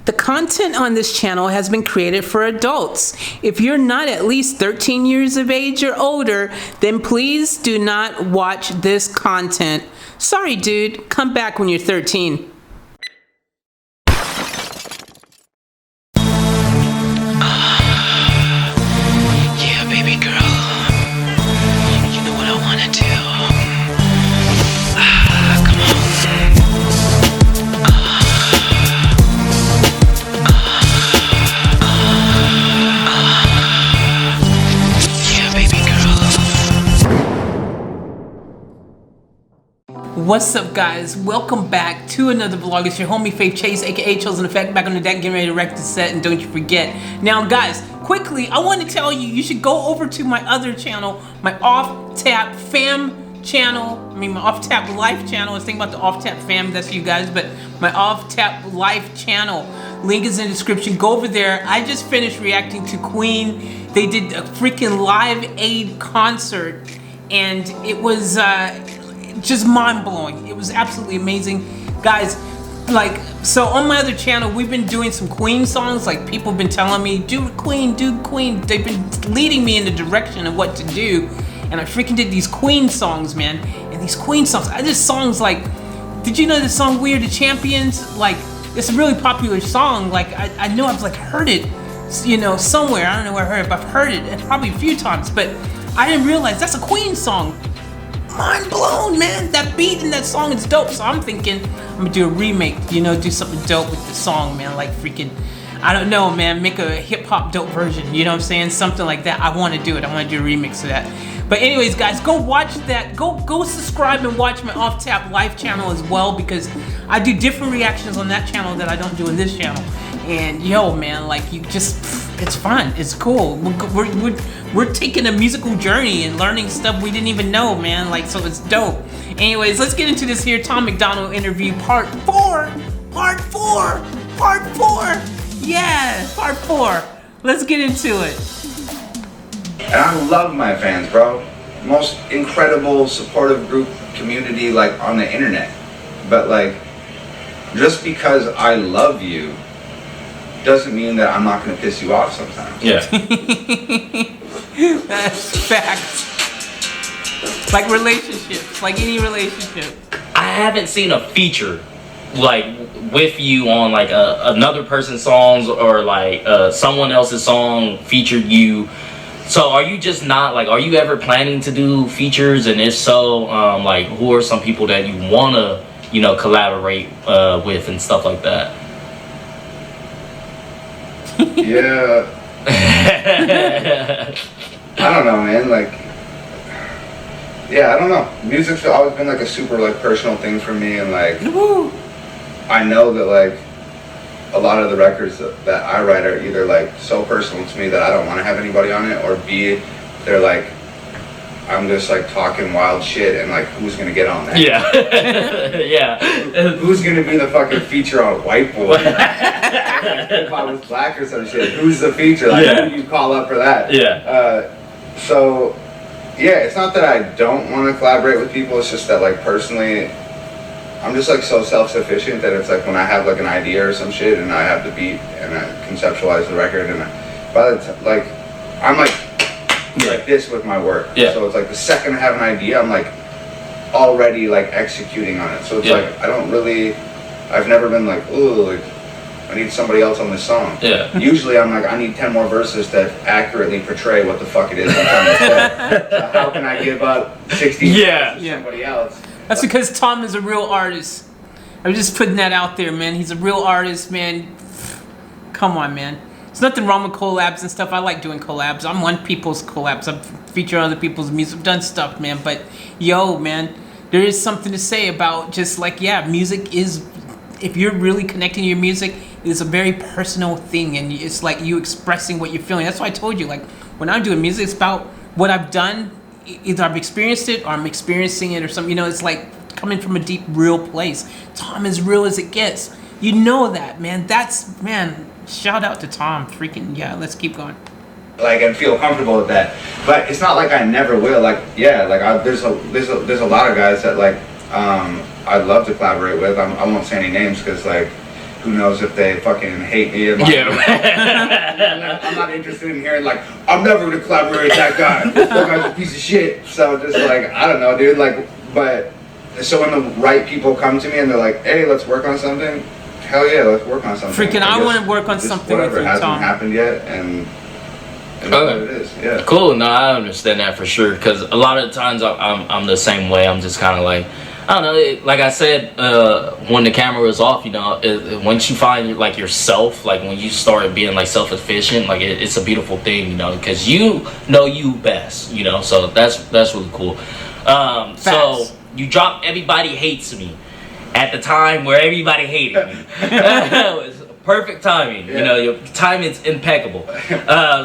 The content on this channel has been created for adults. If you're not at least 13 years of age or older, then please do not watch this content. Sorry, dude. Come back when you're 13. Yeah, baby girl. You know what I want to do. Come on. Yeah, baby girl. What's up, guys? Welcome back to another vlog. It's your homie Faith Chase, aka Chosen Effect, back on the deck, getting ready to wreck the set. And don't you forget, now guys, quickly, I want to tell you, you should go over to my other channel, my OFFTAPFAM channel. I mean, my OFFTAP Life channel. I was thinking about the OFFTAPFAM, that's you guys, but my OFFTAP Life channel. Link is in the description. Go over there. I just finished reacting to Queen. They did a freaking Live Aid concert, and it was just mind-blowing. It was absolutely amazing, guys. Like, so on my other channel, we've been doing some Queen songs. Like, people have been telling me, do Queen, do Queen. They've been leading me in the direction of what to do, and I freaking did these Queen songs, man. And these Queen songs, I did songs like, did you know the song "We Are the Champions"? Like, it's a really popular song. Like, I know I've like heard it, you know, somewhere. I don't know where I heard it, but I've heard it probably a few times. But I didn't realize that's a Queen song. Mind blown, man. That beat in that song is dope. So I'm thinking I'm gonna do a remake, you know, do something dope with the song, man. Like freaking, I don't know, man, make a hip hop dope version, you know what I'm saying? Something like that. I want to do it. I want to do a remix of that. But anyways, guys, go watch that. Go subscribe and watch my OFFTAP Life channel as well, because I do different reactions on that channel that I don't do in this channel. And yo, man, like, you just, it's fun. It's cool. We're taking a musical journey and learning stuff we didn't even know, man. Like, so it's dope. Anyways, let's get into this here Tom MacDonald interview part 4. Part 4. Part 4. Yeah, part 4. Let's get into it. And I love my fans, bro. Most incredible, supportive group, community, like, on the internet. But, like, just because I love you doesn't mean that I'm not going to piss you off sometimes. Yeah. That's facts. Like relationships, like any relationship. I haven't seen a feature like with you on like another person's songs, or like someone else's song featured you. So are you just not like, are you ever planning to do features? And if so, like, who are some people that you want to, you know, collaborate with and stuff like that? Yeah. I don't know, man. Like, yeah, I don't know. Music's always been like a super like personal thing for me, and like, I know that like a lot of the records that I write are either like so personal to me that I don't want to have anybody on it, or B, they're like, I'm just like talking wild shit, and like, who's gonna get on that? Yeah. Yeah. Who's gonna be the fucking feature on White Boy? If I was black or some shit, who's the feature? Like, Yeah. who do you call up for that? Yeah. So, yeah, it's not that I don't want to collaborate with people. It's just that, like, personally, I'm just like so self-sufficient that it's like when I have like an idea or some shit and I have the beat and I conceptualize the record, and by the time, like, I'm like this with my work. Yeah. So it's like the second I have an idea, I'm like already like executing on it. So it's like I've never been like, ooh, like, I need somebody else on this song. Yeah. Usually I'm like, I need 10 more verses that accurately portray what the fuck it is I'm trying to say. So how can I give up 60 to somebody else? That's because Tom is a real artist. I'm just putting that out there, man. He's a real artist, man. Come on, man. There's nothing wrong with collabs and stuff. I like doing collabs. I'm on people's collabs. I've featured other people's music. I've done stuff, man. But, yo, man, there is something to say about just like, yeah, music is, if you're really connecting to your music, it's a very personal thing, and it's like you expressing what you're feeling. That's why I told you, like, when I'm doing music, it's about what I've done. Either I've experienced it or I'm experiencing it or something. You know, it's like coming from a deep, real place. Tom is real as it gets. You know that, man. That's, man, shout out to Tom. Freaking, yeah, let's keep going. Like, and feel comfortable with that. But it's not like I never will. Like, yeah, like, there's a lot of guys that, like, I'd love to collaborate with. I won't say any names because, like, who knows if they fucking hate me? I'm not interested in hearing like, I'm never gonna collaborate with that guy. That guy's a piece of shit. So just like, I don't know, dude. Like, but so when the right people come to me and they're like, hey, let's work on something. Hell yeah, let's work on something. Freaking, I want to work on something with you, hasn't Tom. happened yet, and that's what it is. Yeah. Cool. No, I understand that for sure. Because a lot of times I'm the same way. I'm just kind of like, I don't know. Like I said, when the camera is off, you know, once you find like yourself, like when you start being like self-sufficient, like it's a beautiful thing, you know, because you know you best, you know. So that's really cool. So you drop Everybody Hates Me at the time where everybody hated me. It was perfect timing. You know, your timing's impeccable.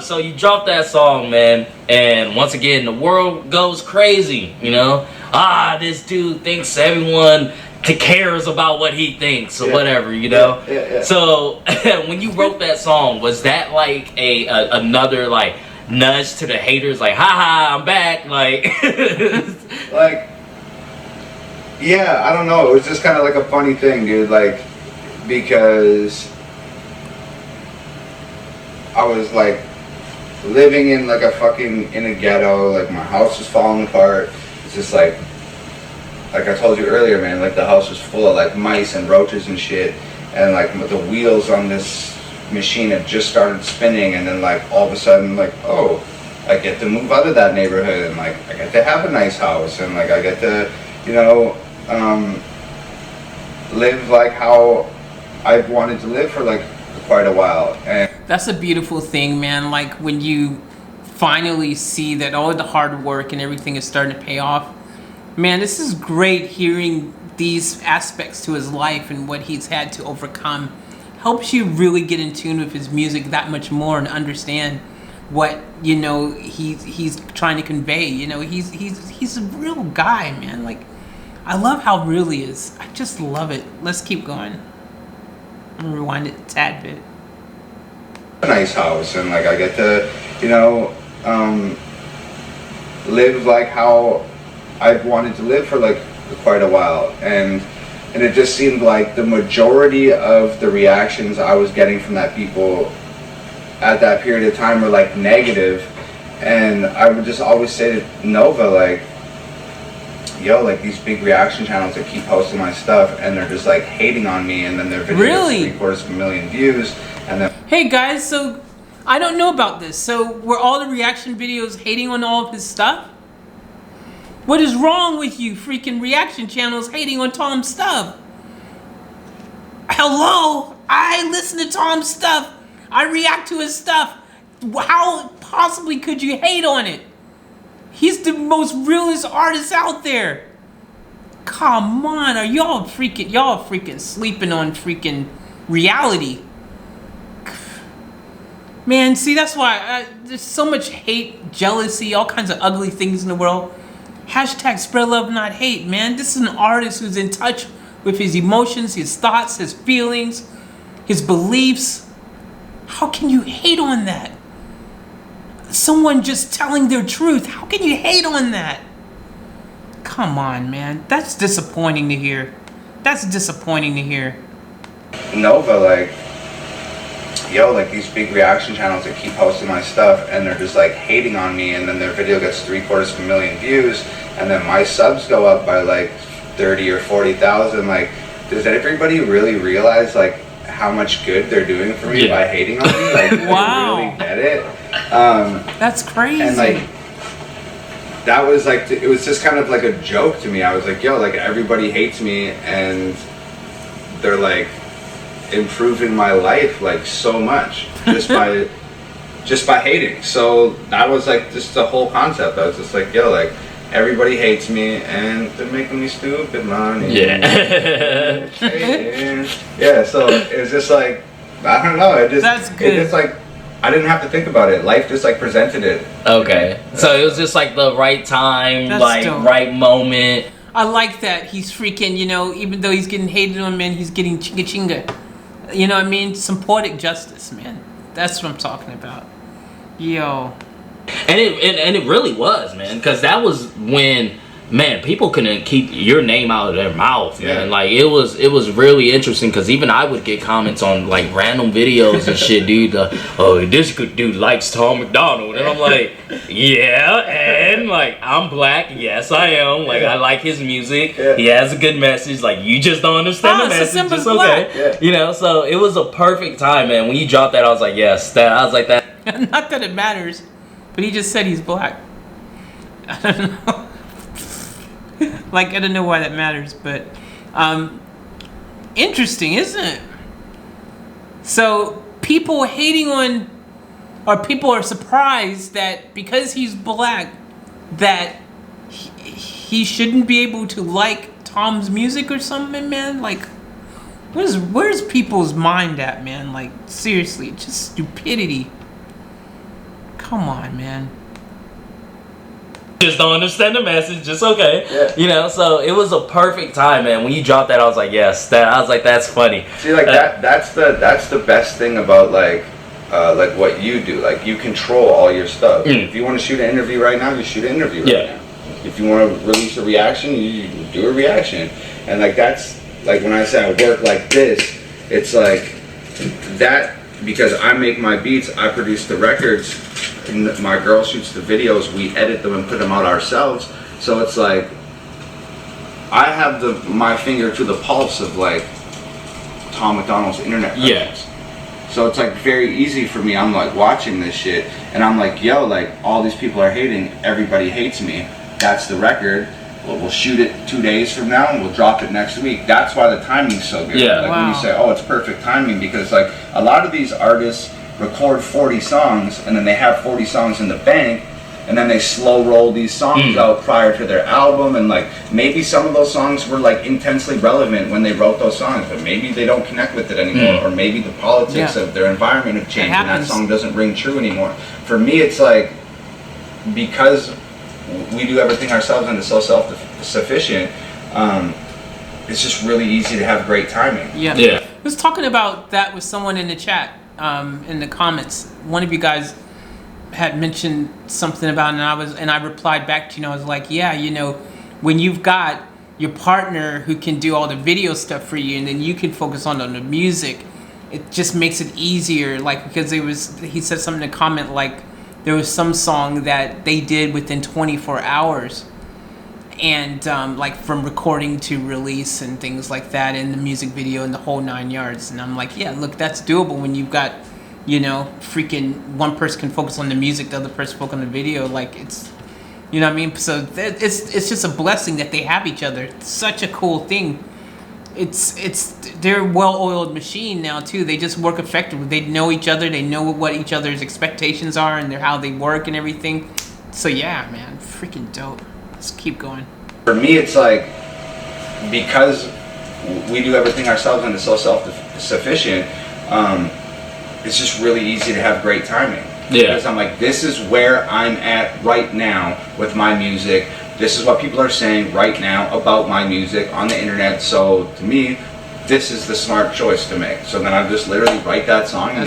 So you drop that song, man, and once again the world goes crazy, you know. This dude thinks everyone cares about what he thinks or whatever, you know. So when you wrote that song, was that like another like nudge to the haters, like, haha, I'm back, like like, yeah, I don't know, it was just kind of like a funny thing, dude, like, because I was like living in like a fucking, in a ghetto, like my house was falling apart. It's just like I told you earlier, man, like the house was full of like mice and roaches and shit, and like the wheels on this machine had just started spinning, and then like all of a sudden, like, oh, I get to move out of that neighborhood, and like I get to have a nice house, and like I get to, you know, live like how I've wanted to live for like quite a while. And that's a beautiful thing, man. Like when you finally see that all of the hard work and everything is starting to pay off. Man, this is great hearing these aspects to his life and what he's had to overcome. Helps you really get in tune with his music that much more and understand what, you know, he's trying to convey. You know, he's a real guy, man. Like, I love how real he is. I just love it. Let's keep going. I'm gonna rewind it a tad bit. A nice house, and like I get to, you know, live like how I've wanted to live for like quite a while, and it just seemed like the majority of the reactions I was getting from that people at that period of time were like negative, and I would just always say to Nova, like, yo, like these big reaction channels that keep posting my stuff and they're just like hating on me, and then their video gets 750,000 views, and then hey guys, so I don't know about this. So were all the reaction videos hating on all of his stuff? What is wrong with you freaking reaction channels hating on Tom's stuff? Hello? I listen to Tom's stuff. I react to his stuff. How possibly could you hate on it? He's the most realest artist out there. Come on, are y'all freaking sleeping on freaking reality? Man, see, that's why there's so much hate, jealousy, all kinds of ugly things in the world. Hashtag spread love, not hate, man. This is an artist who's in touch with his emotions, his thoughts, his feelings, his beliefs. How can you hate on that? Someone just telling their truth. How can you hate on that? Come on, man. That's disappointing to hear. That's disappointing to hear. Nova, like, yo, like these big reaction channels that keep posting my stuff and they're just like hating on me, and then their video gets 750,000 views, and then my subs go up by like 30 or 40,000. Like, does everybody really realize like how much good they're doing for me by hating on me? Like, wow. They really get it. That's crazy. And like, that was like, it was just kind of like a joke to me. I was like, yo, like everybody hates me, and they're like improving my life like so much just by hating. So that was like just the whole concept. I was just like, yo, like everybody hates me and they're making me stupid money. Yeah. So it was just like, I don't know, it just, that's good. It just like, I didn't have to think about it. Life just like presented it. Okay. So it was just like the right time, that's like dope. Right moment. I like that. He's freaking, you know, even though he's getting hated on, man, he's getting chinga chinga. You know what I mean? Some poetic justice, man. That's what I'm talking about. Yo. And it really was, man, because that was when man, people couldn't keep your name out of their mouth, Yeah. man. Like it was really interesting because even I would get comments on like random videos and shit, dude. Oh, this good dude likes Tom MacDonald, and I'm like, yeah, and like I'm black, yes I am. Like I like his music. Yeah. He has a good message. Like you just don't understand the so message. Simba's It's okay, black. Yeah. you know. So it was a perfect time, man. When you dropped that, I was like, yes, that. I was like that. Not that it matters, but he just said he's black. I don't know. Like, I don't know why that matters, but interesting, isn't it? So people hating on, or people are surprised that because he's black, that he shouldn't be able to like Tom's music or something, man. Like, where's people's mind at, man? Like, seriously, just stupidity. Come on, man. Just don't understand the message. Just okay, Yeah. you know. So it was a perfect time, man. When you dropped that, I was like, yes. I was like, that's funny. See, like that's the best thing about like what you do. Like you control all your stuff. If you want to shoot an interview right now, you shoot an interview right now. If you want to release a reaction, you do a reaction. And like that's like when I say I work like this, it's like that because I make my beats, I produce the records, and my girl shoots the videos, we edit them and put them out ourselves. So it's like I have my finger to the pulse of like Tom MacDonald's internet presence. Yeah. So it's like very easy for me. I'm like watching this shit and I'm like, yo, like all these people are hating, everybody hates me. That's the record. We'll shoot it 2 days from now and we'll drop it next week. That's why the timing's so good. Yeah. Like when you say, oh, it's perfect timing, because like a lot of these artists record 40 songs and then they have 40 songs in the bank and then they slow roll these songs out prior to their album, and like maybe some of those songs were like intensely relevant when they wrote those songs, but maybe they don't connect with it anymore, or maybe the politics of their environment have changed and that song doesn't ring true anymore. For me, it's like because we do everything ourselves and it's so self-sufficient, it's just really easy to have great timing. Yeah. I was talking about that with someone in the chat, in the comments. One of you guys had mentioned something about it, and I replied back to you, and I was like, yeah, you know, when you've got your partner who can do all the video stuff for you and then you can focus on the music, it just makes it easier. Like, because he said something in a comment like, there was some song that they did within 24 hours, and like from recording to release and things like that, and the music video and the whole 9 yards. And I'm like, yeah, look, that's doable when you've got, you know, freaking one person can focus on the music, the other person focus on the video. Like, it's, you know what I mean? So it's just a blessing that they have each other. It's such a cool thing. They're a well-oiled machine now too. They just work effectively. They know each other. They know what each other's expectations are and how they work and everything. So yeah, man, freaking dope. Let's keep going. For me, it's like because we do everything ourselves and it's so self-sufficient, it's just really easy to have great timing. Yeah. Because I'm like, this is where I'm at right now with my music. This is what people are saying right now about my music on the internet. So to me, this is the smart choice to make. So then I just literally write that song and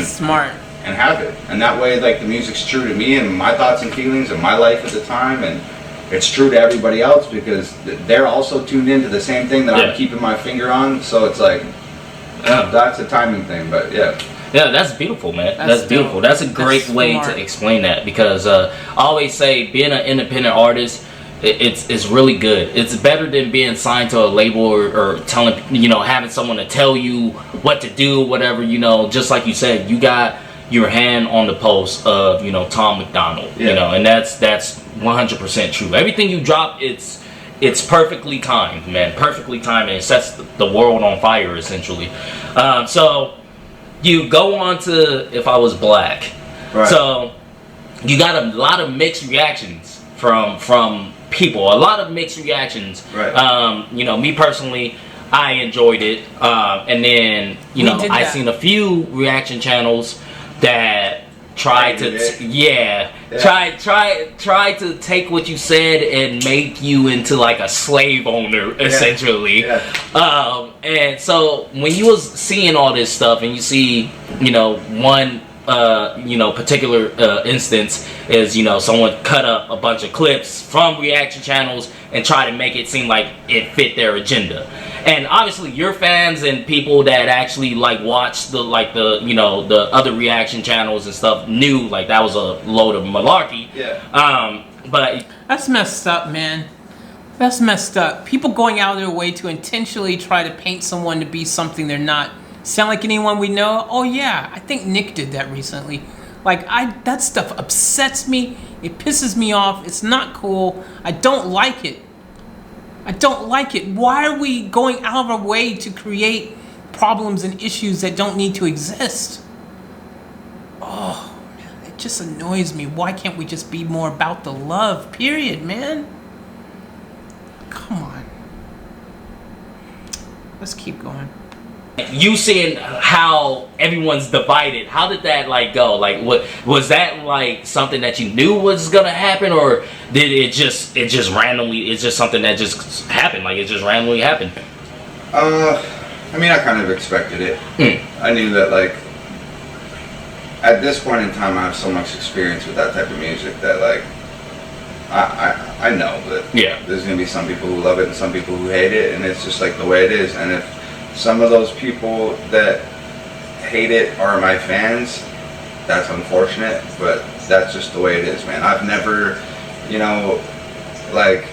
have it. And that way, like, the music's true to me and my thoughts and feelings and my life at the time, and it's true to everybody else because they're also tuned into the same thing that I'm keeping my finger on. So it's like, that's a timing thing. But yeah. Yeah, that's beautiful, man. That's beautiful. That's a great way to explain that, because I always say being an independent artist, it's really good. It's better than being signed to a label or telling, you know, having someone to tell you what to do, whatever, you know. Just like you said, you got your hand on the pulse of, you know, Tom MacDonald, you know, and that's 100% true. Everything you drop, it's perfectly timed, man. Perfectly timed, and it sets the world on fire, essentially. So you go on to If I Was Black. Right. So you got a lot of mixed reactions from people, a lot of mixed reactions. Right. You know, me personally, I enjoyed it, and then I seen a few reaction channels that tried to try to take what you said and make you into like a slave owner, essentially. And so when you was seeing all this stuff and you see, you know, one you know, particular instance is, you know, someone cut up a bunch of clips from reaction channels and try to make it seem like it fit their agenda. And obviously your fans and people that actually like watch the you know, the other reaction channels and stuff knew like that was a load of malarkey. Yeah. But that's messed up, man. That's messed up. People going out of their way to intentionally try to paint someone to be something they're not. Sound like anyone we know? Oh yeah, I think Nick did that recently. Like, that stuff upsets me. It pisses me off. It's not cool. I don't like it. I don't like it. Why are we going out of our way to create problems and issues that don't need to exist? Oh, man, it just annoys me. Why can't we just be more about the love, period, man? Come on. Let's keep going. you seeing how everyone's divided, how did that like go? Like, what was that, like something that you knew was gonna happen, or did it just randomly, it's just something that just happened, like it just randomly happened? I mean, I kind of expected it. I knew that, like, at this point in time I have so much experience with that type of music that, like, I know that there's gonna be some people who love it and some people who hate it, and it's just like the way it is. And if some of those people that hate it are my fans, that's unfortunate, but that's just the way it is, man. I've never, you know, like,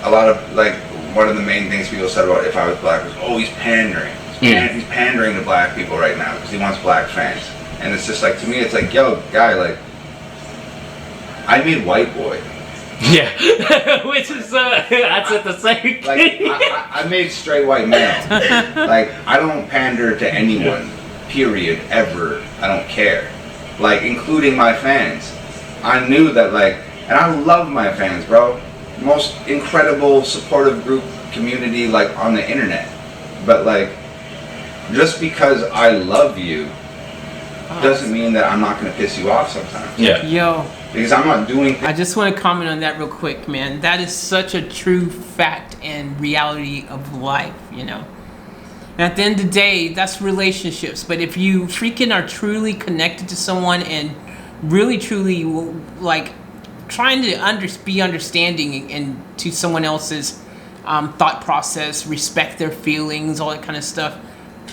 a lot of, like, one of the main things people said about If I Was Black was, oh, he's pandering. He's pandering to black people right now because he wants black fans. And it's just like, to me, it's like, yo, guy, like, I made White Boy. Yeah, which is, I said the same thing. Like, I made straight white male. Like, I don't pander to anyone, period, ever. I don't care. Like, including my fans. I knew that, like, and I love my fans, bro. Most incredible supportive group community, like, on the internet. But, like, just because I love you doesn't mean that I'm not going to piss you off sometimes. Yeah. Yo. Because I'm not doing I just want to comment on that real quick, man. That is such a true fact and reality of life, you know. And at the end of the day, that's relationships. But if you freaking are truly connected to someone and really, truly, like, trying to be understanding and to someone else's thought process, respect their feelings, all that kind of stuff,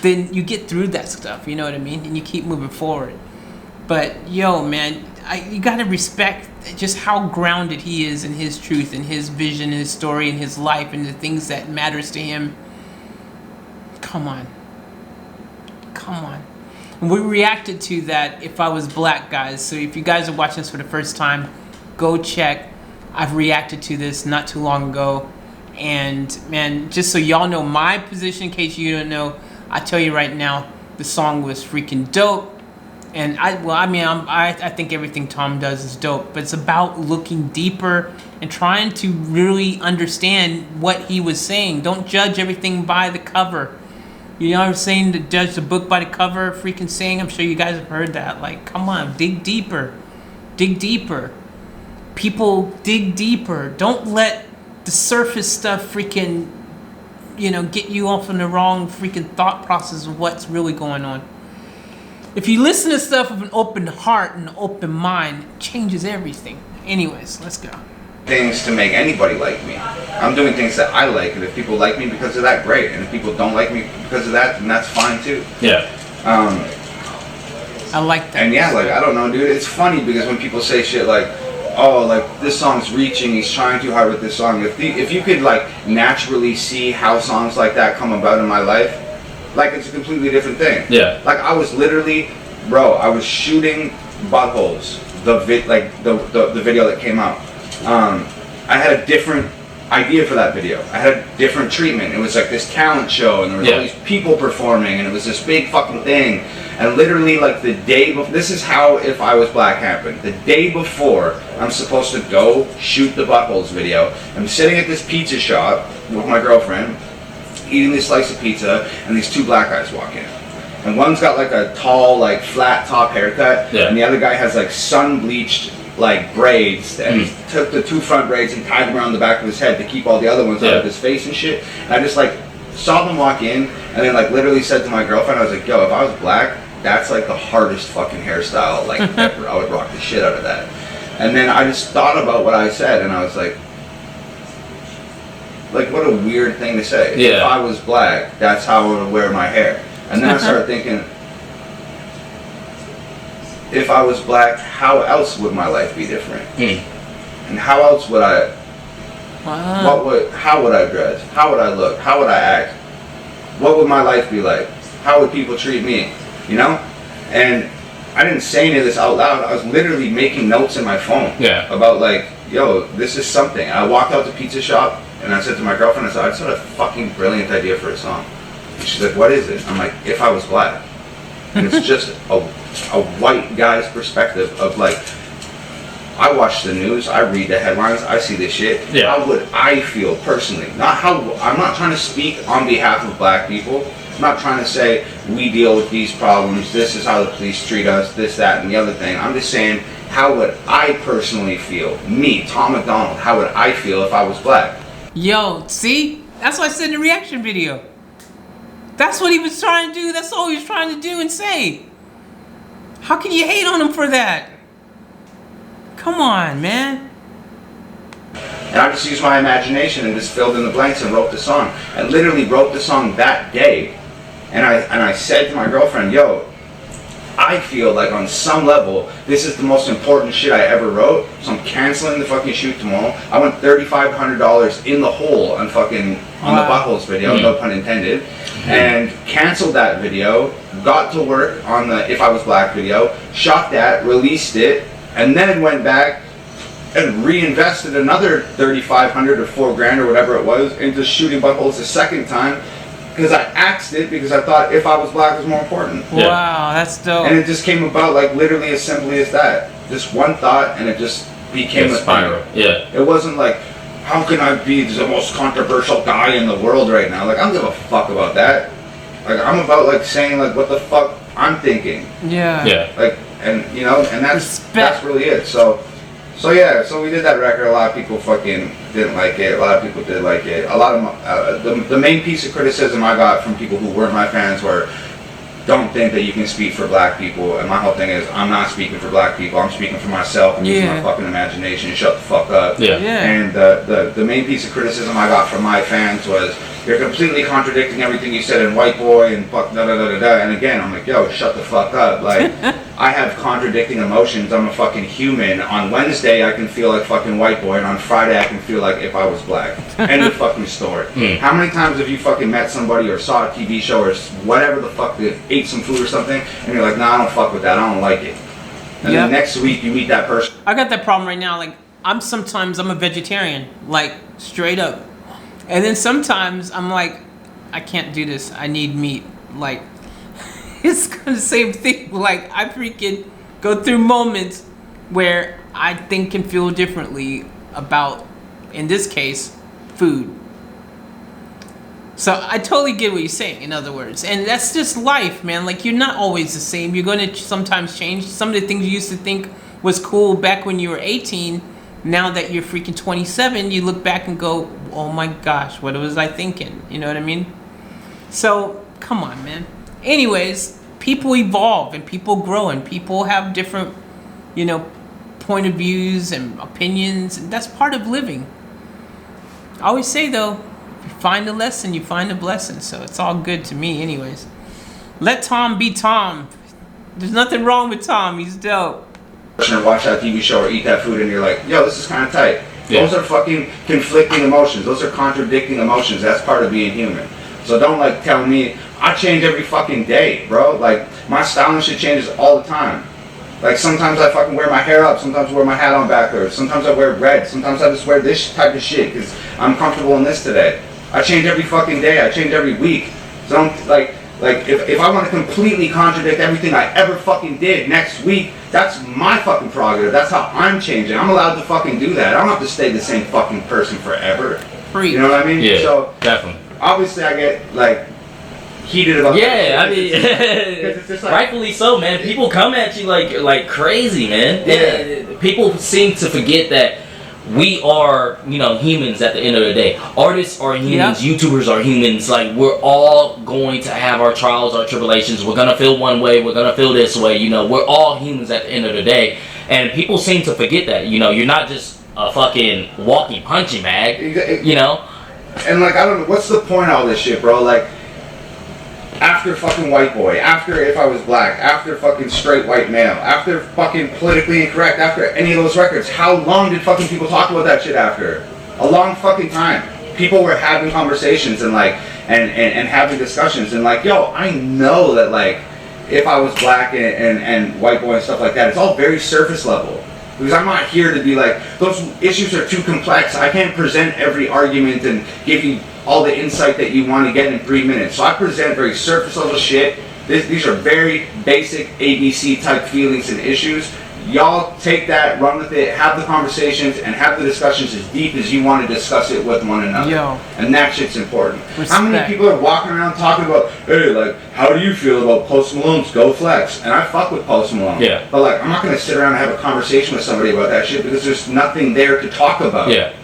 then you get through that stuff, you know what I mean? And you keep moving forward. But, yo, man, you gotta respect just how grounded he is in his truth and his vision and his story and his life and the things that matters to him. Come on. Come on. And we reacted to that If I Was Black, guys. So if you guys are watching this for the first time, go check. I've reacted to this not too long ago. And, man, just so y'all know my position, in case you don't know, I tell you right now, the song was freaking dope. And I think everything Tom does is dope, but it's about looking deeper and trying to really understand what he was saying. Don't judge everything by the cover. You know what I'm saying? To judge the book by the cover, freaking saying. I'm sure you guys have heard that. Like, come on, dig deeper. Dig deeper. People, dig deeper. Don't let the surface stuff freaking, you know, get you off in the wrong freaking thought process of what's really going on. If you listen to stuff with an open heart and an open mind, it changes everything. Anyways, let's go. Things to make anybody like me. I'm doing things that I like, and if people like me because of that, great. And if people don't like me because of that, then that's fine too. Yeah. I like that. And yeah, like, I don't know, dude. It's funny because when people say shit like, oh, like, this song's reaching, he's trying too hard with this song. If you could, like, naturally see how songs like that come about in my life, like, it's a completely different thing. Yeah. Like, I was literally, bro, I was shooting buttholes, the video that came out. I had a different idea for that video. I had a different treatment. It was like this talent show, and there was all these people performing, and it was this big fucking thing. And literally, like, the day before, this is how If I Was Black happened. The day before I'm supposed to go shoot the buttholes video, I'm sitting at this pizza shop with my girlfriend, eating this slice of pizza, and these two black guys walk in. And one's got, like, a tall, like, flat top haircut, and the other guy has, like, sun-bleached, like, braids, and he took the two front braids and tied them around the back of his head to keep all the other ones out of his face and shit. And I just, like, saw them walk in, and then, like, literally said to my girlfriend, I was like, yo, if I was black, that's like the hardest fucking hairstyle like ever. I would rock the shit out of that. And then I just thought about what I said, and I was like what a weird thing to say. Yeah. If I was black, that's how I would wear my hair. And then I started thinking, if I was black, how else would my life be different? And how else would I? Wow. How would I dress? How would I look? How would I act? What would my life be like? How would people treat me? You know? And I didn't say any of this out loud. I was literally making notes in my phone. Yeah. About like, yo, this is something. I walked out the pizza shop and I said to my girlfriend, I said, I just had a fucking brilliant idea for a song. And she's like, what is it? I'm like, if I was black. And it's just a white guy's perspective of like, I watch the news, I read the headlines, I see this shit. Yeah. How would I feel personally? Not how, I'm not trying to speak on behalf of black people. I'm not trying to say we deal with these problems, this is how the police treat us, this, that, and the other thing. I'm just saying, how would I personally feel? Me, Tom MacDonald, how would I feel if I was black? Yo, see? That's what I said in the reaction video. That's what he was trying to do. That's all he was trying to do and say. How can you hate on him for that? Come on, man. And I just used my imagination and just filled in the blanks and wrote the song. I literally wrote the song that day. And I said to my girlfriend, yo, I feel like on some level, this is the most important shit I ever wrote. So I'm canceling the fucking shoot tomorrow. I went $3,500 in the hole on fucking, on the buttholes video, no pun intended. And canceled that video, got to work on the If I Was Black video, shot that, released it, and then went back and reinvested another $3,500 or $4,000 or whatever it was into shooting buttholes a second time. Because I axed it because I thought If I Was Black was more important. Yeah. Wow, that's dope. And it just came about like literally as simply as that. Just one thought and it just became a spiral. thing. Yeah. It wasn't like, how can I be the most controversial guy in the world right now? Like, I don't give a fuck about that. Like, I'm about like saying like what the fuck I'm thinking. Yeah. Yeah. Like, and you know, and that's Respect. really it. So yeah, so we did that record. A lot of people fucking didn't like it. A lot of people did like it. A lot of the main piece of criticism I got from people who weren't my fans were, don't think that you can speak for black people. And my whole thing is, I'm not speaking for black people. I'm speaking for myself. I'm using my fucking imagination. Shut the fuck up. Yeah. And the main piece of criticism I got from my fans was, you're completely contradicting everything you said in White Boy and fuck da da da da da. And again, I'm like, yo, shut the fuck up. Like, I have contradicting emotions. I'm a fucking human. On Wednesday, I can feel like fucking White Boy, and on Friday, I can feel like If I Was Black. End of fucking story. How many times have you fucking met somebody or saw a TV show or whatever the fuck, they ate some food or something, and you're like, nah, I don't fuck with that. I don't like it. And then next week, you meet that person. I got that problem right now. Like, I'm a vegetarian, like straight up. And then sometimes I'm like, I can't do this. I need meat. Like, it's the same thing. Like, I freaking go through moments where I think and feel differently about, in this case, food. So I totally get what you're saying, in other words. And that's just life, man. Like, you're not always the same. You're going to sometimes change. Some of the things you used to think was cool back when you were 18, now that you're freaking 27, you look back and go, oh my gosh, what was I thinking? You know what I mean? So, come on, man. Anyways, people evolve and people grow and people have different, you know, point of views and opinions, and that's part of living. I always say, though, if you find a lesson, you find a blessing. So it's all good to me anyways. Let Tom be Tom. There's nothing wrong with Tom. He's dope. Or watch that TV show or eat that food and you're like, yo, this is kind of tight. Yeah. Those are fucking conflicting emotions. Those are contradicting emotions. That's part of being human. So don't like tell me, I change every fucking day, bro. Like, my styling shit changes all the time. Like, sometimes I fucking wear my hair up, sometimes I wear my hat on backwards, sometimes I wear red, sometimes I just wear this type of shit because I'm comfortable in this today. I change every fucking day, I change every week. So don't, like if I want to completely contradict everything I ever fucking did next week, that's my fucking prerogative. That's how I'm changing. I'm allowed to fucking do that. I don't have to stay the same fucking person forever. Free. You know what I mean? Yeah, so definitely. Obviously I get like heated about Yeah, I mean, it's just like, rightfully so, man. People come at you like crazy, man. Yeah. People seem to forget that we are, you know, humans at the end of the day. Artists are humans, YouTubers are humans. Like, we're all going to have our trials, our tribulations. We're gonna feel one way, we're gonna feel this way, you know, we're all humans at the end of the day. And people seem to forget that, you know, you're not just a fucking walking punching bag, you know? And like, I don't know, what's the point of all this shit, bro? Like, after fucking white boy, after if I was black, after fucking straight white male, after fucking politically incorrect, after any of those records, how long did fucking people talk about that shit after? A long fucking time. People were having conversations and like, and having discussions and like, yo, I know that like, if I was black and white boy and stuff like that, it's all very surface level. Because I'm not here to be like, those issues are too complex. I can't present every argument and give you all the insight that you want to get in 3 minutes. So I present very surface level shit. These are very basic ABC type feelings and issues. Y'all take that, run with it, have the conversations, and have the discussions as deep as you want to discuss it with one another. Yo. And that shit's important. Respect. How many people are walking around talking about, hey, like, how do you feel about Post Malone's Go Flex? And I fuck with Post Malone. Yeah. But like, I'm not going to sit around and have a conversation with somebody about that shit because there's nothing there to talk about. Yeah.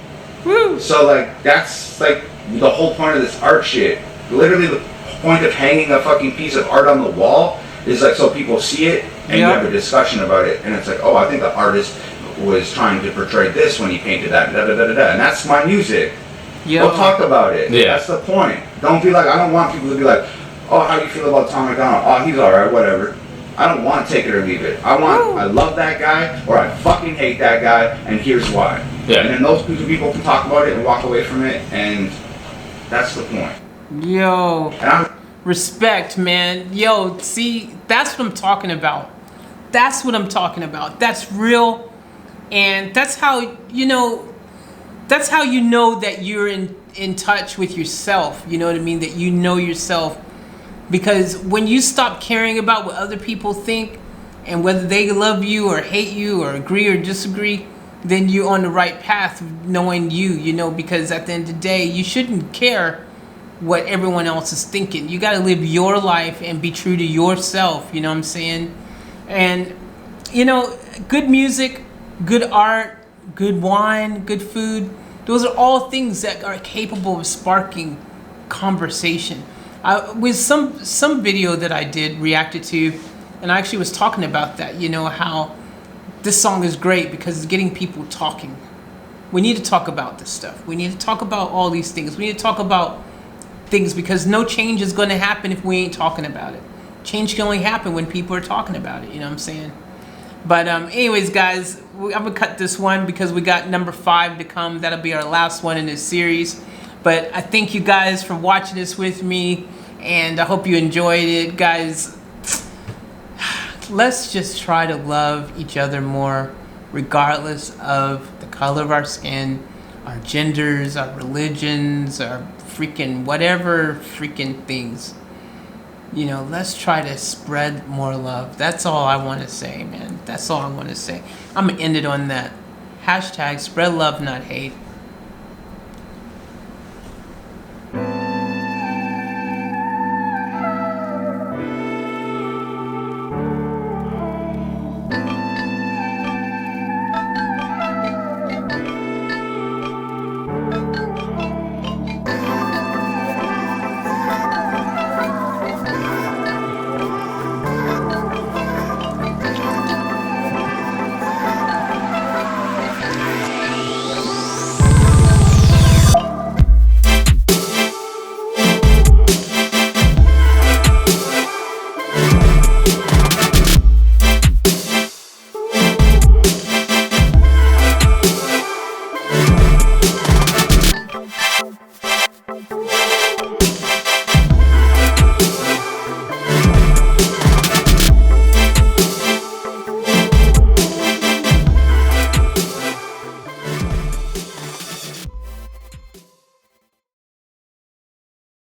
Woo. So like, that's like the whole point of this art shit. Literally the point of hanging a fucking piece of art on the wall is like so people see it and you have a discussion about it, and it's like, oh, I think the artist was trying to portray this when he painted that, da da da da da, and that's my music. We'll talk about it. Yeah. That's the point. Don't be like, I don't want people to be like, oh, how do you feel about Tom MacDonald? Oh, he's alright, whatever. I don't want take it or leave it. I love that guy, or I fucking hate that guy, and here's why. Yeah. And then those two people can talk about it and walk away from it, and that's the point. Yo. And Respect, man. Yo, see, that's what I'm talking about. That's what I'm talking about. That's real. And that's how, you know that you're in touch with yourself. You know what I mean? That you know yourself. Because when you stop caring about what other people think and whether they love you or hate you or agree or disagree, then you're on the right path of knowing you know, because at the end of the day, you shouldn't care what everyone else is thinking. You got to live your life and be true to yourself, you know what I'm saying? And, you know, good music, good art, good wine, good food, those are all things that are capable of sparking conversation. With some video that I did, reacted to, and I actually was talking about that, you know, how this song is great because it's getting people talking. We need to talk about this stuff. We need to talk about all these things. We need to talk about things because no change is going to happen if we ain't talking about it. Change can only happen when people are talking about it, you know what I'm saying? But anyways, guys, I'm going to cut this one because we got number 5 to come. That'll be our last one in this series. But I thank you guys for watching this with me, and I hope you enjoyed it. Guys, let's just try to love each other more, regardless of the color of our skin, our genders, our religions, our freaking whatever freaking things. You know, let's try to spread more love. That's all I want to say, man. That's all I want to say. I'm going to end it on that. Hashtag spread love, not hate.